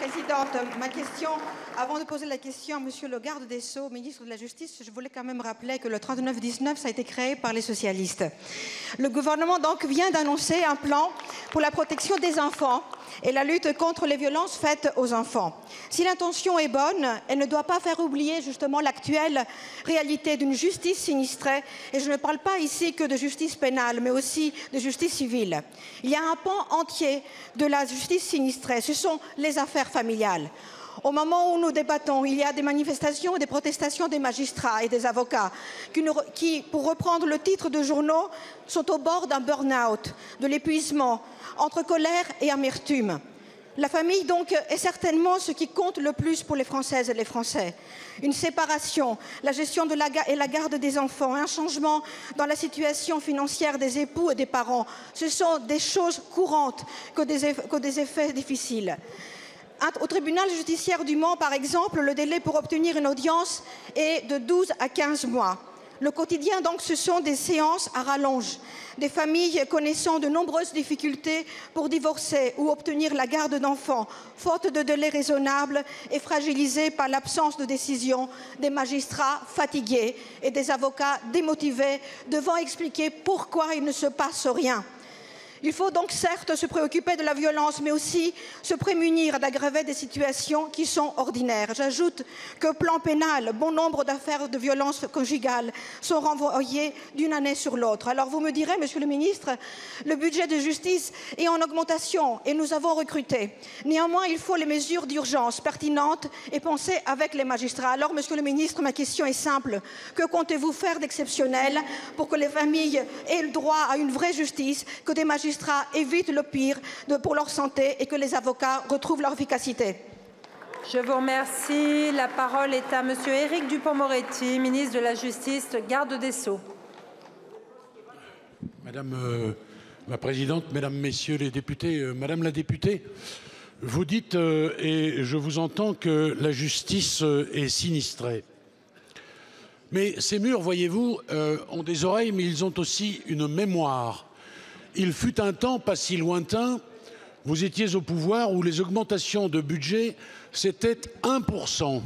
Présidente, ma question, avant de poser la question à Monsieur le garde des Sceaux, ministre de la Justice, je voulais quand même rappeler que le 3919, ça a été créé par les socialistes. Le gouvernement donc vient d'annoncer un plan pour la protection des enfants et la lutte contre les violences faites aux enfants. Si l'intention est bonne, elle ne doit pas faire oublier justement l'actuelle réalité d'une justice sinistrée. Et je ne parle pas ici que de justice pénale, mais aussi de justice civile. Il y a un pan entier de la justice sinistrée, ce sont les affaires familiales. Au moment où nous débattons, il y a des manifestations et des protestations des magistrats et des avocats qui, pour reprendre le titre de journaux, sont au bord d'un burn-out, de l'épuisement, entre colère et amertume. La famille, donc, est certainement ce qui compte le plus pour les Françaises et les Français. Une séparation, la gestion de la garde des enfants, un changement dans la situation financière des époux et des parents, ce sont des choses courantes que des effets difficiles. Au tribunal judiciaire du Mans, par exemple, le délai pour obtenir une audience est de 12 à 15 mois. Le quotidien, donc, ce sont des séances à rallonge, des familles connaissant de nombreuses difficultés pour divorcer ou obtenir la garde d'enfants, faute de délai raisonnable et fragilisées par l'absence de décision, des magistrats fatigués et des avocats démotivés devant expliquer pourquoi il ne se passe rien. Il faut donc certes se préoccuper de la violence, mais aussi se prémunir d'aggraver des situations qui sont ordinaires. J'ajoute que plan pénal, bon nombre d'affaires de violence conjugale sont renvoyées d'une année sur l'autre. Alors vous me direz, Monsieur le Ministre, le budget de justice est en augmentation et nous avons recruté. Néanmoins, il faut les mesures d'urgence pertinentes et penser avec les magistrats. Alors, Monsieur le Ministre, ma question est simple. Que comptez-vous faire d'exceptionnel pour que les familles aient le droit à une vraie justice, que des magistrats évitent le pire pour leur santé et que les avocats retrouvent leur efficacité? Je vous remercie. La parole est à Monsieur Éric Dupond-Moretti, ministre de la Justice, garde des Sceaux. Madame la Présidente, Mesdames, Messieurs les députés, Madame la députée, vous dites, et je vous entends, que la justice est sinistrée. Mais ces murs, voyez-vous, ont des oreilles, mais ils ont aussi une mémoire. Il fut un temps pas si lointain, vous étiez au pouvoir, où les augmentations de budget, c'était 1%.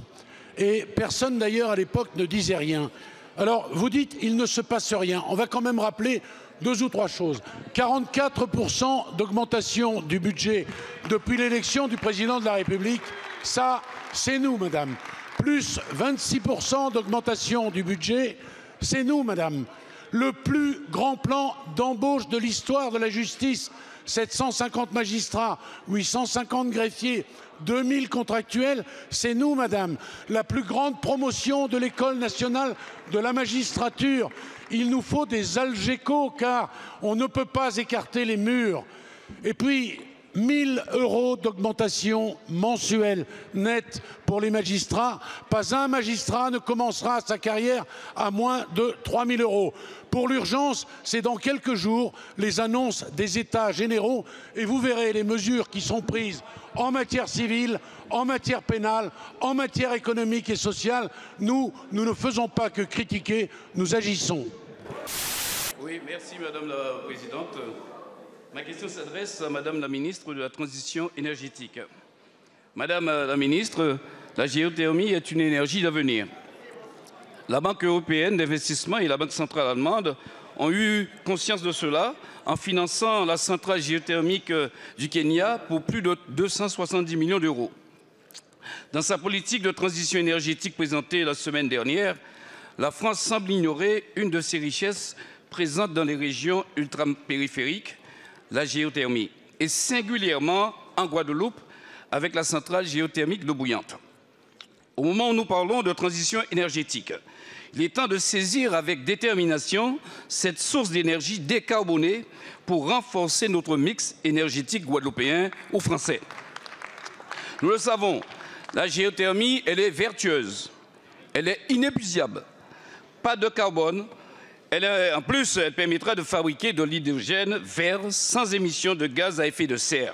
Et personne d'ailleurs à l'époque ne disait rien. Alors vous dites, il ne se passe rien. On va quand même rappeler 2 ou 3 choses. 44% d'augmentation du budget depuis l'élection du président de la République, ça, c'est nous, madame. Plus 26% d'augmentation du budget, c'est nous, madame. Le plus grand plan d'embauche de l'histoire de la justice, 750 magistrats, 850 greffiers, 2000 contractuels, c'est nous, madame. La plus grande promotion de l'École nationale de la magistrature. Il nous faut des algécos, car on ne peut pas écarter les murs. Et puis, 1 000 € d'augmentation mensuelle nette pour les magistrats. Pas un magistrat ne commencera sa carrière à moins de 3 000 €. Pour l'urgence, c'est dans quelques jours les annonces des États généraux et vous verrez les mesures qui sont prises en matière civile, en matière pénale, en matière économique et sociale. Nous ne faisons pas que critiquer, nous agissons. Oui, merci Madame la Présidente. Ma question s'adresse à Madame la Ministre de la Transition énergétique. Madame la Ministre, la géothermie est une énergie d'avenir. La Banque européenne d'investissement et la Banque centrale allemande ont eu conscience de cela en finançant la centrale géothermique du Kenya pour plus de 270 millions d'euros. Dans sa politique de transition énergétique présentée la semaine dernière, la France semble ignorer une de ses richesses présentes dans les régions ultrapériphériques, la géothermie, et singulièrement en Guadeloupe avec la centrale géothermique d'eau bouillante. Au moment où nous parlons de transition énergétique, il est temps de saisir avec détermination cette source d'énergie décarbonée pour renforcer notre mix énergétique guadeloupéen ou français. Nous le savons, la géothermie, elle est vertueuse, elle est inépuisable, pas de carbone. En plus, elle permettra de fabriquer de l'hydrogène vert sans émission de gaz à effet de serre.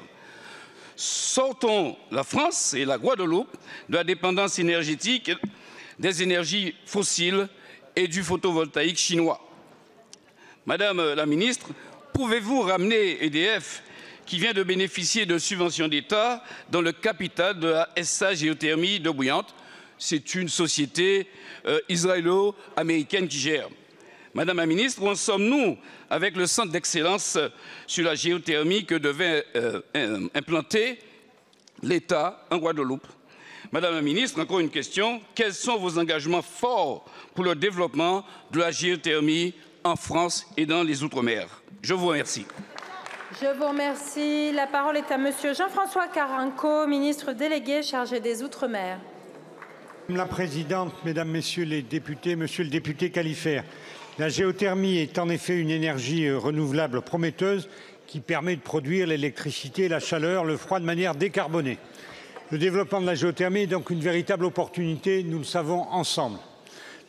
Sortons la France et la Guadeloupe de la dépendance énergétique des énergies fossiles et du photovoltaïque chinois. Madame la Ministre, pouvez-vous ramener EDF, qui vient de bénéficier de subventions d'État dans le capital de la SA Géothermie d'Eau Bouillante. C'est une société israélo-américaine qui gère. Madame la ministre, où en sommes-nous avec le centre d'excellence sur la géothermie que devait implanter l'État en Guadeloupe? Madame la ministre, encore une question. Quels sont vos engagements forts pour le développement de la géothermie en France et dans les Outre-mer? Je vous remercie. Je vous remercie. La parole est à Monsieur Jean-François Carenco, ministre délégué chargé des Outre-mer. Madame la Présidente, Mesdames, Messieurs les députés, Monsieur le député Khalifé, la géothermie est en effet une énergie renouvelable prometteuse qui permet de produire l'électricité, la chaleur, le froid de manière décarbonée. Le développement de la géothermie est donc une véritable opportunité, nous le savons ensemble.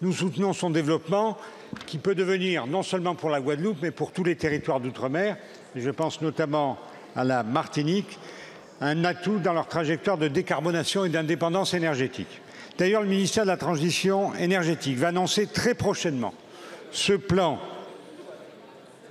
Nous soutenons son développement qui peut devenir, non seulement pour la Guadeloupe, mais pour tous les territoires d'outre-mer, et je pense notamment à la Martinique, un atout dans leur trajectoire de décarbonation et d'indépendance énergétique. D'ailleurs, le ministère de la Transition énergétique va annoncer très prochainement ce plan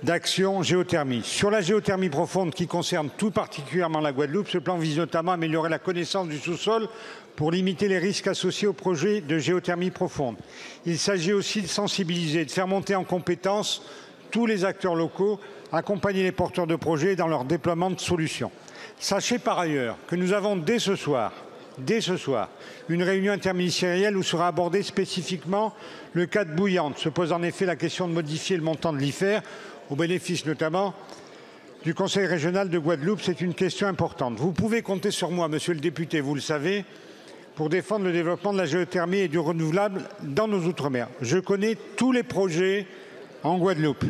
d'action géothermie. Sur la géothermie profonde qui concerne tout particulièrement la Guadeloupe, ce plan vise notamment à améliorer la connaissance du sous-sol pour limiter les risques associés aux projets de géothermie profonde. Il s'agit aussi de sensibiliser, de faire monter en compétence tous les acteurs locaux, accompagner les porteurs de projets dans leur déploiement de solutions. Sachez par ailleurs que nous avons dès ce soir, une réunion interministérielle où sera abordé spécifiquement le cas de Bouillante. Se pose en effet la question de modifier le montant de l'IFER, au bénéfice notamment du Conseil régional de Guadeloupe. C'est une question importante. Vous pouvez compter sur moi, Monsieur le député, vous le savez, pour défendre le développement de la géothermie et du renouvelable dans nos Outre-mer. Je connais tous les projets en Guadeloupe.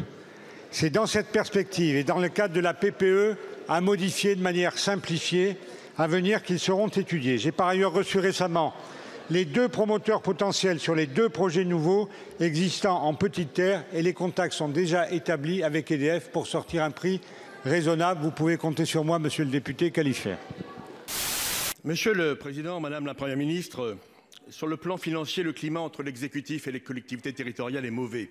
C'est dans cette perspective et dans le cadre de la PPE à modifier de manière simplifiée à venir qu'ils seront étudiés. J'ai par ailleurs reçu récemment les 2 promoteurs potentiels sur les 2 projets nouveaux existants en petite terre et les contacts sont déjà établis avec EDF pour sortir un prix raisonnable. Vous pouvez compter sur moi, Monsieur le député Khalifé. Monsieur le Président, Madame la Première ministre, sur le plan financier, le climat entre l'exécutif et les collectivités territoriales est mauvais.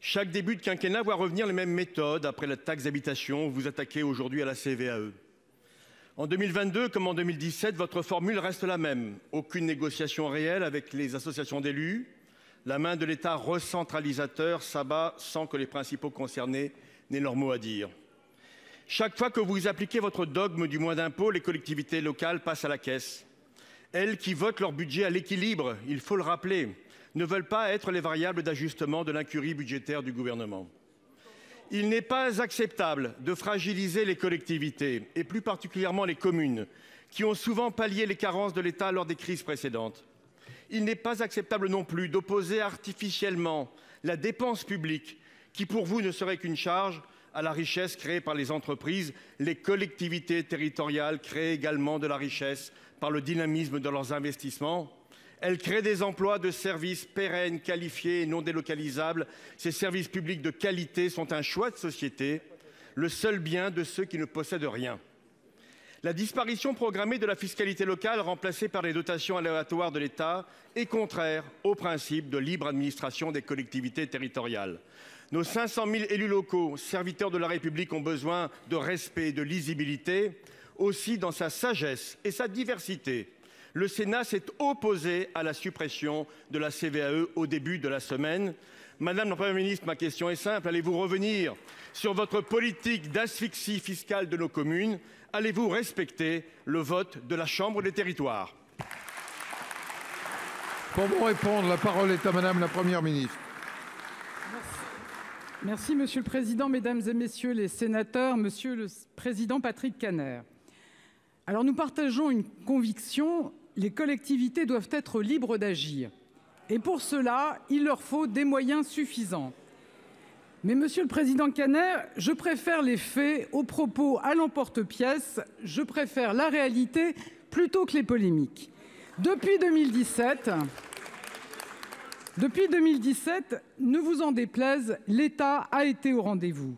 Chaque début de quinquennat voit revenir les mêmes méthodes après la taxe d'habitation. Vous attaquez aujourd'hui à la CVAE. En 2022, comme en 2017, votre formule reste la même. Aucune négociation réelle avec les associations d'élus. La main de l'État recentralisateur s'abat sans que les principaux concernés n'aient leur mot à dire. Chaque fois que vous appliquez votre dogme du moins d'impôts, les collectivités locales passent à la caisse. Elles qui votent leur budget à l'équilibre, il faut le rappeler, ne veulent pas être les variables d'ajustement de l'incurie budgétaire du gouvernement. Il n'est pas acceptable de fragiliser les collectivités, et plus particulièrement les communes, qui ont souvent pallié les carences de l'État lors des crises précédentes. Il n'est pas acceptable non plus d'opposer artificiellement la dépense publique, qui pour vous ne serait qu'une charge, à la richesse créée par les entreprises. Les collectivités territoriales créent également de la richesse par le dynamisme de leurs investissements. Elles créent des emplois de services pérennes, qualifiés et non délocalisables. Ces services publics de qualité sont un choix de société, le seul bien de ceux qui ne possèdent rien. La disparition programmée de la fiscalité locale, remplacée par les dotations aléatoires de l'État, est contraire au principe de libre administration des collectivités territoriales. Nos 500 000 élus locaux, serviteurs de la République, ont besoin de respect et de lisibilité. Aussi, dans sa sagesse et sa diversité, le Sénat s'est opposé à la suppression de la CVAE au début de la semaine. Madame la Première ministre, ma question est simple. Allez-vous revenir sur votre politique d'asphyxie fiscale de nos communes? Allez-vous respecter le vote de la Chambre des territoires? Pour vous répondre, la parole est à Madame la Première ministre. Merci, Monsieur le Président, Mesdames et Messieurs les sénateurs, Monsieur le Président Patrick Kanner. Alors nous partageons une conviction, les collectivités doivent être libres d'agir. Et pour cela, il leur faut des moyens suffisants. Mais Monsieur le Président Kanner, je préfère les faits aux propos à l'emporte-pièce, je préfère la réalité plutôt que les polémiques. Depuis 2017, ne vous en déplaise, l'État a été au rendez-vous.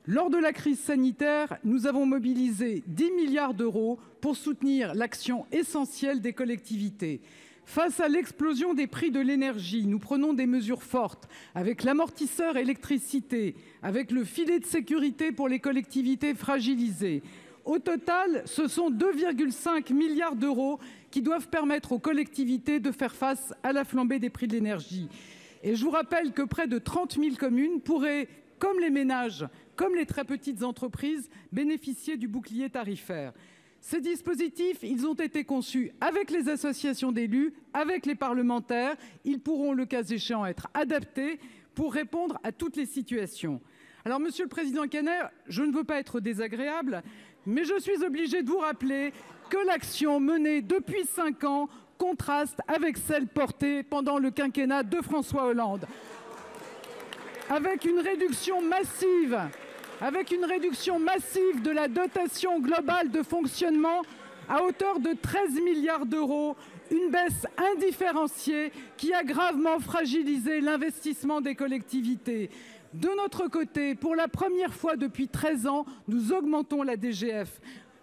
Lors de la crise sanitaire, nous avons mobilisé 10 milliards d'euros pour soutenir l'action essentielle des collectivités. Face à l'explosion des prix de l'énergie, nous prenons des mesures fortes avec l'amortisseur électricité, avec le filet de sécurité pour les collectivités fragilisées. Au total, ce sont 2,5 milliards d'euros qui doivent permettre aux collectivités de faire face à la flambée des prix de l'énergie. Et je vous rappelle que près de 30 000 communes pourraient, comme les ménages, comme les très petites entreprises, bénéficier du bouclier tarifaire. Ces dispositifs, ils ont été conçus avec les associations d'élus, avec les parlementaires. Ils pourront, le cas échéant, être adaptés pour répondre à toutes les situations. Alors, Monsieur le Président Kanner, je ne veux pas être désagréable, mais je suis obligée de vous rappeler que l'action menée depuis 5 ans contraste avec celle portée pendant le quinquennat de François Hollande. Avec une réduction massive de la dotation globale de fonctionnement à hauteur de 13 milliards d'euros, une baisse indifférenciée qui a gravement fragilisé l'investissement des collectivités. De notre côté, pour la première fois depuis 13 ans, nous augmentons la DGF.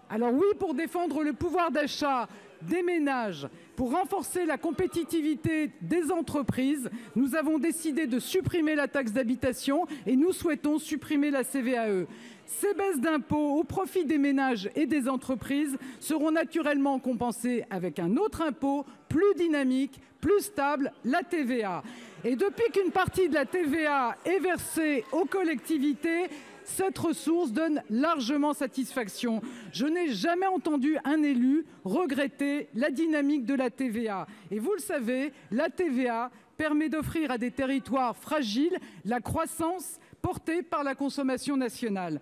Alors oui, pour défendre le pouvoir d'achat des ménages, pour renforcer la compétitivité des entreprises, nous avons décidé de supprimer la taxe d'habitation et nous souhaitons supprimer la CVAE. Ces baisses d'impôts au profit des ménages et des entreprises seront naturellement compensées avec un autre impôt plus dynamique, plus stable, la TVA. Et depuis qu'une partie de la TVA est versée aux collectivités, cette ressource donne largement satisfaction. Je n'ai jamais entendu un élu regretter la dynamique de la TVA. Et vous le savez, la TVA permet d'offrir à des territoires fragiles la croissance portée par la consommation nationale.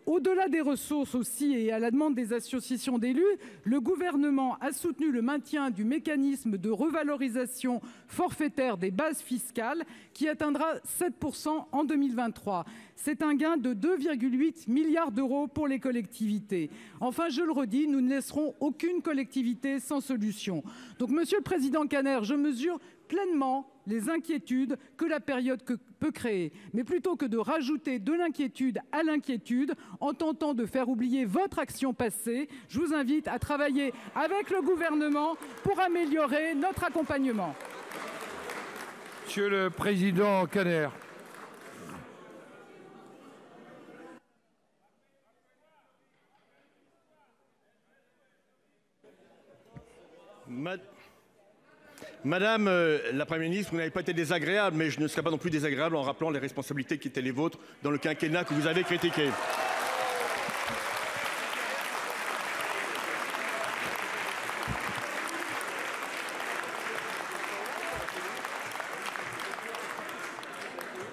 Au-delà des ressources aussi et à la demande des associations d'élus, le gouvernement a soutenu le maintien du mécanisme de revalorisation forfaitaire des bases fiscales qui atteindra 7% en 2023. C'est un gain de 2,8 milliards d'euros pour les collectivités. Enfin, je le redis, nous ne laisserons aucune collectivité sans solution. Donc, Monsieur le Président Kanner, je mesure pleinement les inquiétudes que la période peut créer. Mais plutôt que de rajouter de l'inquiétude à l'inquiétude en tentant de faire oublier votre action passée, je vous invite à travailler avec le gouvernement pour améliorer notre accompagnement. Monsieur le Président Kanner. Madame la Première ministre, vous n'avez pas été désagréable, mais je ne serai pas non plus désagréable en rappelant les responsabilités qui étaient les vôtres dans le quinquennat que vous avez critiqué.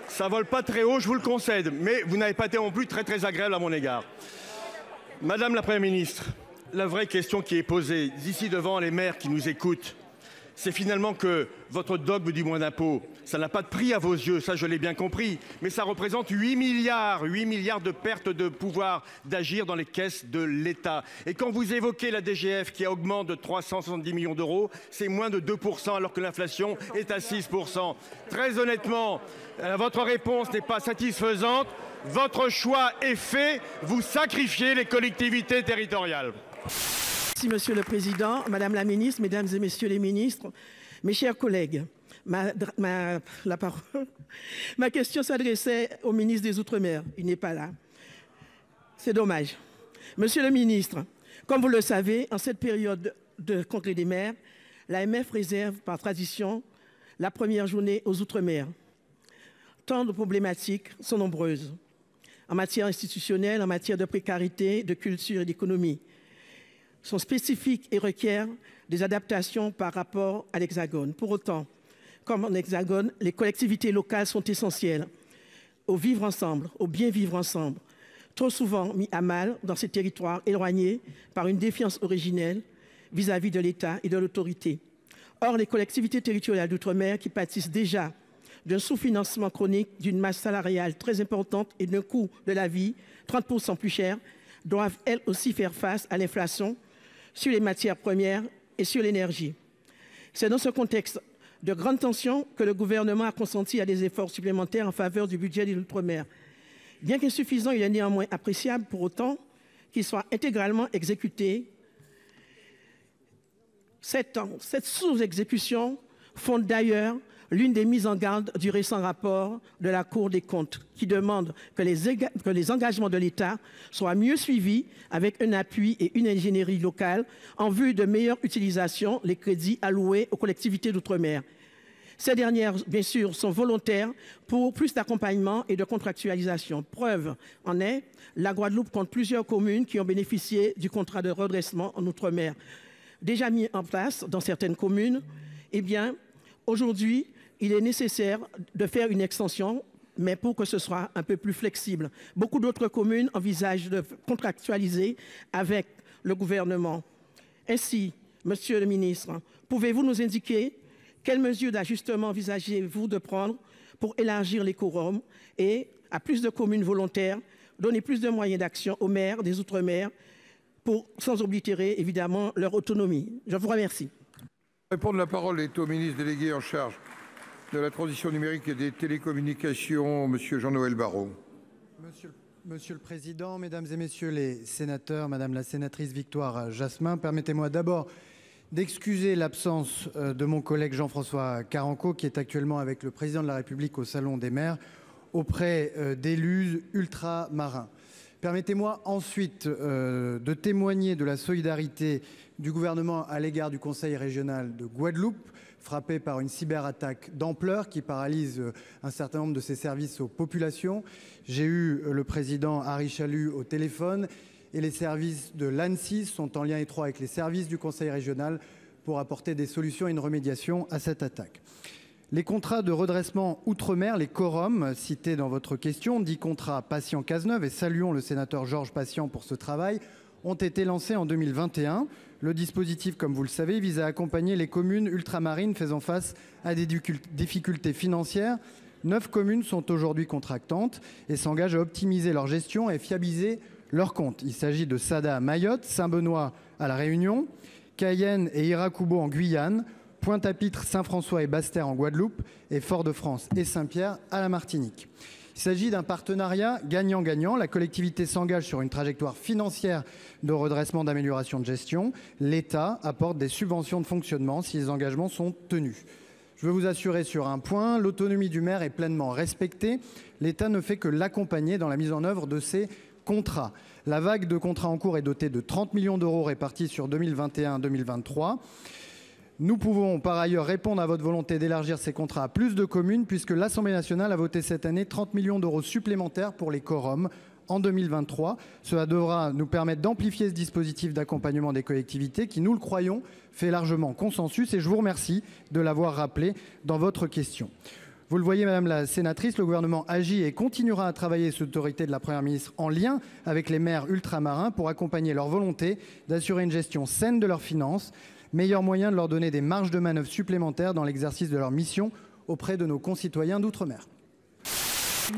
Ça vole pas très haut, je vous le concède, mais vous n'avez pas été non plus très agréable à mon égard. Madame la Première ministre, la vraie question qui est posée d'ici devant les maires qui nous écoutent, c'est finalement que votre dogme du moins d'impôt, ça n'a pas de prix à vos yeux, ça je l'ai bien compris, mais ça représente 8 milliards de pertes de pouvoir d'agir dans les caisses de l'État. Et quand vous évoquez la DGF qui augmente de 370 millions d'euros, c'est moins de 2% alors que l'inflation est à 6%. Très honnêtement, votre réponse n'est pas satisfaisante. Votre choix est fait, vous sacrifiez les collectivités territoriales. Merci, Monsieur le Président, Madame la Ministre, Mesdames et Messieurs les ministres, mes chers collègues. Ma question s'adressait au ministre des Outre-mer. Il n'est pas là. C'est dommage. Monsieur le ministre, comme vous le savez, en cette période de congrès des maires, l'AMF réserve par tradition la première journée aux Outre-mer. Tant de problématiques sont nombreuses en matière institutionnelle, en matière de précarité, de culture et d'économie. Sont spécifiques et requièrent des adaptations par rapport à l'Hexagone. Pour autant, comme en Hexagone, les collectivités locales sont essentielles au vivre ensemble, au bien vivre ensemble, trop souvent mis à mal dans ces territoires éloignés par une défiance originelle vis-à-vis de l'État et de l'autorité. Or, les collectivités territoriales d'outre-mer qui pâtissent déjà d'un sous-financement chronique, d'une masse salariale très importante et d'un coût de la vie 30% plus cher, doivent elles aussi faire face à l'inflation sur les matières premières et sur l'énergie. C'est dans ce contexte de grande tension que le gouvernement a consenti à des efforts supplémentaires en faveur du budget de l'outre-mer. Bien qu'insuffisant, il est néanmoins appréciable pour autant qu'il soit intégralement exécuté Cette sous-exécution fonde d'ailleurs l'une des mises en garde du récent rapport de la Cour des comptes qui demande que les engagements de l'État soient mieux suivis avec un appui et une ingénierie locale en vue de meilleure utilisation des crédits alloués aux collectivités d'outre-mer. Ces dernières, bien sûr, sont volontaires pour plus d'accompagnement et de contractualisation. Preuve en est, la Guadeloupe compte plusieurs communes qui ont bénéficié du contrat de redressement en outre-mer. Déjà mis en place dans certaines communes, eh bien, aujourd'hui, il est nécessaire de faire une extension, mais pour que ce soit un peu plus flexible. Beaucoup d'autres communes envisagent de contractualiser avec le gouvernement. Ainsi, Monsieur le ministre, pouvez-vous nous indiquer quelles mesures d'ajustement envisagez-vous de prendre pour élargir les quorums et, à plus de communes volontaires, donner plus de moyens d'action aux maires des Outre-mer sans oblitérer évidemment leur autonomie? Je vous remercie. La parole est au ministre délégué en charge de la transition numérique et des télécommunications, Monsieur Jean-Noël Barrot. Monsieur le Président, Mesdames et Messieurs les sénateurs, Madame la sénatrice Victoire Jasmin, permettez-moi d'abord d'excuser l'absence de mon collègue Jean-François Carenco, qui est actuellement avec le Président de la République au Salon des maires, auprès d'élus ultramarins. Permettez-moi ensuite de témoigner de la solidarité du gouvernement à l'égard du Conseil régional de Guadeloupe, frappé par une cyberattaque d'ampleur qui paralyse un certain nombre de ses services aux populations. J'ai eu le président Harry Chalut au téléphone et les services de l'ANSSI sont en lien étroit avec les services du Conseil régional pour apporter des solutions et une remédiation à cette attaque. Les contrats de redressement outre-mer, les quorums cités dans votre question, dits contrats Patient-Cazeneuve, et saluons le sénateur Georges Patient pour ce travail, ont été lancés en 2021. Le dispositif, comme vous le savez, vise à accompagner les communes ultramarines faisant face à des difficultés financières. 9 communes sont aujourd'hui contractantes et s'engagent à optimiser leur gestion et fiabiliser leurs comptes. Il s'agit de Sada à Mayotte, Saint-Benoît à La Réunion, Cayenne et Iracoubo en Guyane, Pointe-à-Pitre, Saint-François et Basse-Terre en Guadeloupe et Fort-de-France et Saint-Pierre à la Martinique. Il s'agit d'un partenariat gagnant-gagnant. La collectivité s'engage sur une trajectoire financière de redressement, d'amélioration de gestion. L'État apporte des subventions de fonctionnement si les engagements sont tenus. Je veux vous assurer sur un point, l'autonomie du maire est pleinement respectée. L'État ne fait que l'accompagner dans la mise en œuvre de ces contrats. La vague de contrats en cours est dotée de 30 millions d'euros répartis sur 2021-2023. Nous pouvons par ailleurs répondre à votre volonté d'élargir ces contrats à plus de communes puisque l'Assemblée nationale a voté cette année 30 millions d'euros supplémentaires pour les quorums en 2023. Cela devra nous permettre d'amplifier ce dispositif d'accompagnement des collectivités qui, nous le croyons, fait largement consensus et je vous remercie de l'avoir rappelé dans votre question. Vous le voyez, Madame la sénatrice, le gouvernement agit et continuera à travailler sous l'autorité de la Première ministre en lien avec les maires ultramarins pour accompagner leur volonté d'assurer une gestion saine de leurs finances, meilleur moyen de leur donner des marges de manœuvre supplémentaires dans l'exercice de leur mission auprès de nos concitoyens d'outre-mer.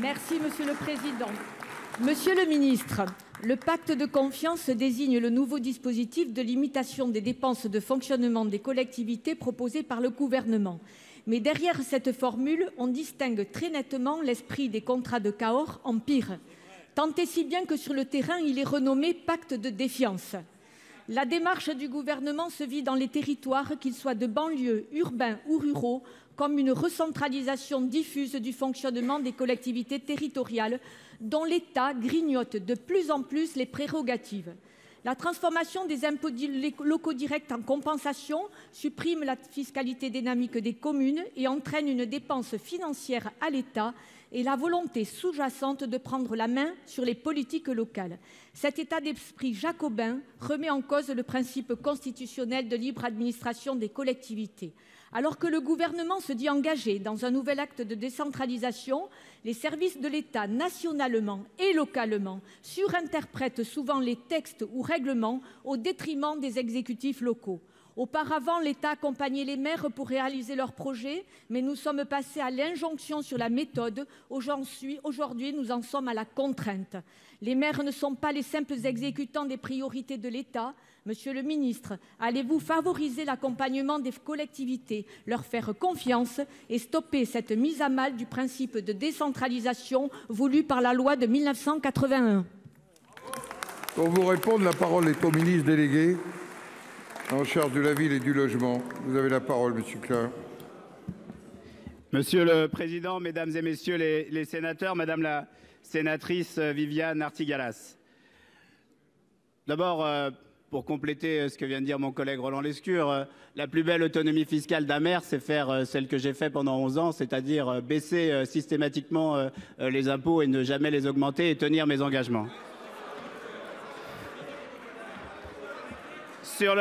Merci, Monsieur le Président. Monsieur le Ministre, le pacte de confiance désigne le nouveau dispositif de limitation des dépenses de fonctionnement des collectivités proposé par le gouvernement. Mais derrière cette formule, on distingue très nettement l'esprit des contrats de Cahors en pire. Tant et si bien que sur le terrain, il est renommé pacte de défiance. La démarche du gouvernement se vit dans les territoires, qu'ils soient de banlieue, urbains ou ruraux, comme une recentralisation diffuse du fonctionnement des collectivités territoriales, dont l'État grignote de plus en plus les prérogatives. La transformation des impôts locaux directs en compensation supprime la fiscalité dynamique des communes et entraîne une dépense financière à l'État et la volonté sous-jacente de prendre la main sur les politiques locales. Cet état d'esprit jacobin remet en cause le principe constitutionnel de libre administration des collectivités. Alors que le gouvernement se dit engagé dans un nouvel acte de décentralisation, les services de l'État, nationalement et localement, surinterprètent souvent les textes ou règlements au détriment des exécutifs locaux. Auparavant, l'État accompagnait les maires pour réaliser leurs projets, mais nous sommes passés à l'injonction sur la méthode. Aujourd'hui, nous en sommes à la contrainte. Les maires ne sont pas les simples exécutants des priorités de l'État. Monsieur le ministre, allez-vous favoriser l'accompagnement des collectivités, leur faire confiance et stopper cette mise à mal du principe de décentralisation voulu par la loi de 1981 ? Pour vous répondre, la parole est au ministre délégué en charge de la ville et du logement. Vous avez la parole, monsieur Klein. Monsieur le Président, Mesdames et Messieurs les sénateurs, Madame la sénatrice Viviane Artigalas. D'abord, pour compléter ce que vient de dire mon collègue Roland Lescure, la plus belle autonomie fiscale d'un maire, c'est faire celle que j'ai fait pendant 11 ans, c'est-à-dire baisser systématiquement les impôts et ne jamais les augmenter et tenir mes engagements. Sur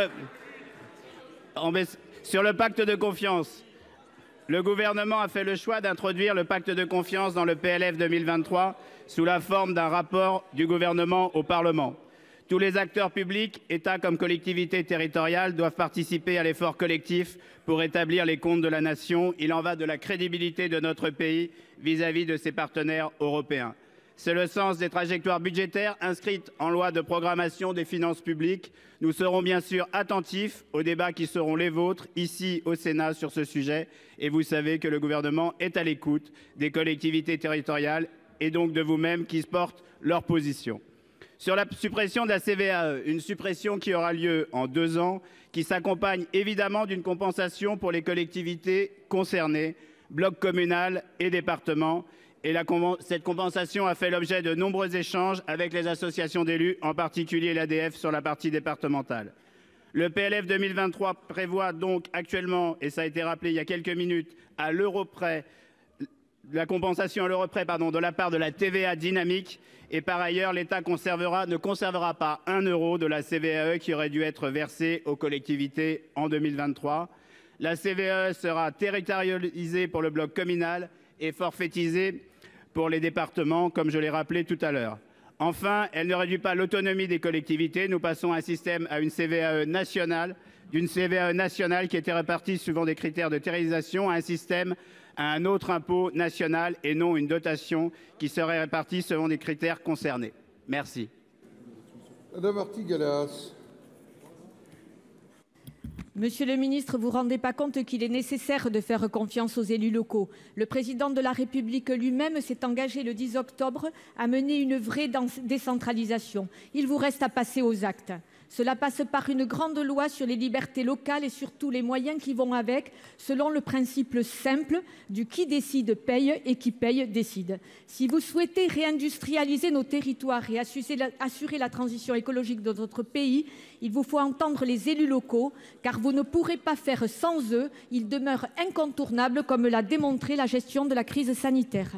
le pacte de confiance, le gouvernement a fait le choix d'introduire le pacte de confiance dans le PLF 2023 sous la forme d'un rapport du gouvernement au Parlement. Tous les acteurs publics, État comme collectivités territoriales, doivent participer à l'effort collectif pour établir les comptes de la nation. Il en va de la crédibilité de notre pays vis-à-vis de ses partenaires européens. C'est le sens des trajectoires budgétaires inscrites en loi de programmation des finances publiques. Nous serons bien sûr attentifs aux débats qui seront les vôtres ici au Sénat sur ce sujet. Et vous savez que le gouvernement est à l'écoute des collectivités territoriales et donc de vous-mêmes qui portent leur position. Sur la suppression de la CVAE, une suppression qui aura lieu en 2 ans, qui s'accompagne évidemment d'une compensation pour les collectivités concernées, bloc communal et département. Et cette compensation a fait l'objet de nombreux échanges avec les associations d'élus, en particulier l'ADF sur la partie départementale. Le PLF 2023 prévoit donc actuellement, et ça a été rappelé il y a quelques minutes, à l'euro près, la compensation à l'euro près de la part de la TVA dynamique. Et par ailleurs, l'État ne conservera pas 1 euro de la CVAE qui aurait dû être versée aux collectivités en 2023. La CVAE sera territorialisée pour le bloc communal et forfaitisée pour les départements, comme je l'ai rappelé tout à l'heure. Enfin, elle ne réduit pas l'autonomie des collectivités. Nous passons à une CVAE nationale, d'une CVAE nationale qui était répartie suivant des critères de territorialisation à un système, à un autre impôt national et non une dotation qui serait répartie selon des critères concernés. Merci. Madame Artigalas. Monsieur le ministre, vous ne vous rendez pas compte qu'il est nécessaire de faire confiance aux élus locaux. Le président de la République lui-même s'est engagé le 10 octobre à mener une vraie décentralisation. Il vous reste à passer aux actes. Cela passe par une grande loi sur les libertés locales et sur tous les moyens qui vont avec, selon le principe simple du qui décide paye et qui paye décide. Si vous souhaitez réindustrialiser nos territoires et assurer la transition écologique de notre pays, il vous faut entendre les élus locaux, car vous ne pourrez pas faire sans eux. Ils demeurent incontournables, comme l'a démontré la gestion de la crise sanitaire.